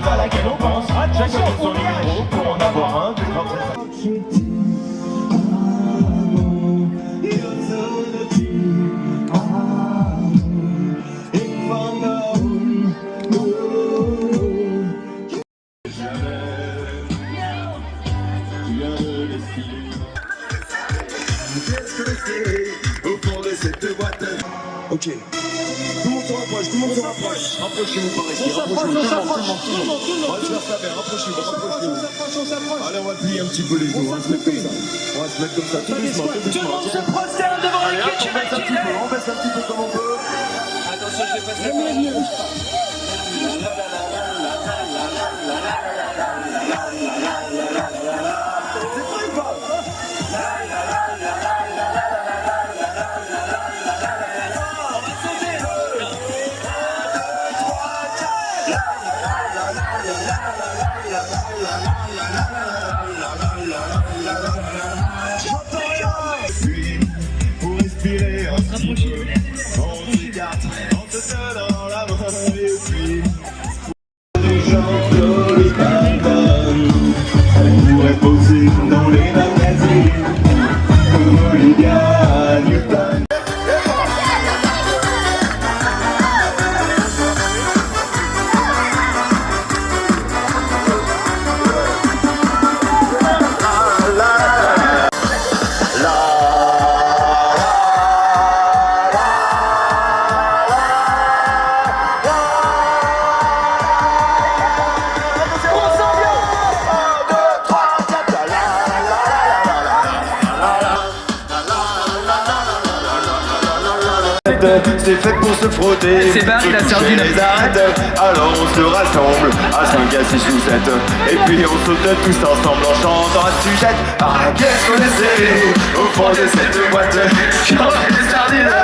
à laquelle on pense. Chacun fait son numéro pour en avoir un de grand trésor. Au fond de cette boîte. Ok. Tout le monde se rapproche, tout le monde se rapproche. Rapprochez-vous par ici, rapprochez-vous. Tout le monde. On va se faire ça bien, rapprochez-vous. Allez, on va plier un petit peu les genoux, on va se mettre comme ça. On va se mettre comme ça, tout doucement, tout doucement. Tout le monde se prosterne devant l'équipe On baisse un petit peu comme on peut. Attention, je vais passer la Pour respirer, on se regarde, on se donne dans la main et puis des gens jolis pardonnent. Elle pourrait poser dans les magazines comme Olivia Newton. C'est fait pour se frotter. C'est Barry, la sardine. Les arêtes. Alors on se rassemble à 5, à 6 ou 7. Et puis on saute tous ensemble en chantant à sujette. Ah, qu'est-ce qu'on essaie au fond de cette boîte? Chante les sardines,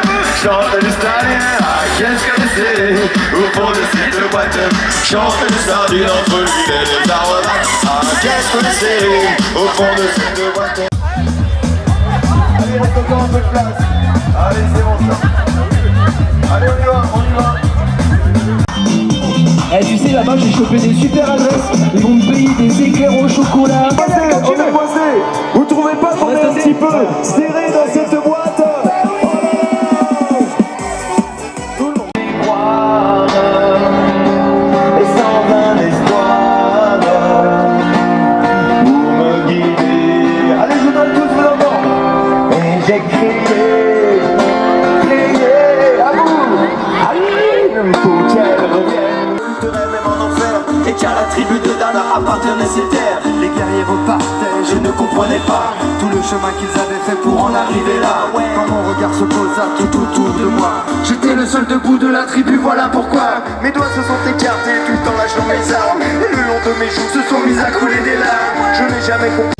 chante les sardines. Ah, qu'est-ce qu'on essaie au fond de cette boîte? Chante les sardines entre l'huile et les aromates. Ah, qu'est-ce qu'on essaie au fond de cette boîte? Allez, il reste encore un peu de place. Allez, c'est bon ça. Allez, on y va. Eh, tu sais, là-bas, j'ai chopé des super adresses. Ils vont me payer des éclairs au chocolat. On est posé. Vous trouvez pas qu'on est un petit peu serré dans cette boîte? Tout le monde y croire et sans vain espoir pour me guider. Allez, je vous donne tous vos enfants. Et j'ai crié à vous, Aline, pour qu'elle revienne. Même en enfer, et car la tribu de Dana appartenait ces terres. Les guerriers repartaient, je ne comprenais pas tout le chemin qu'ils avaient fait pour en arriver là. Quand mon regard se posa tout autour de moi, j'étais le seul debout de la tribu, voilà pourquoi mes doigts se sont écartés tout en lâchant mes armes. Et le long de mes joues se sont mis à couler des larmes. Je n'ai jamais compris.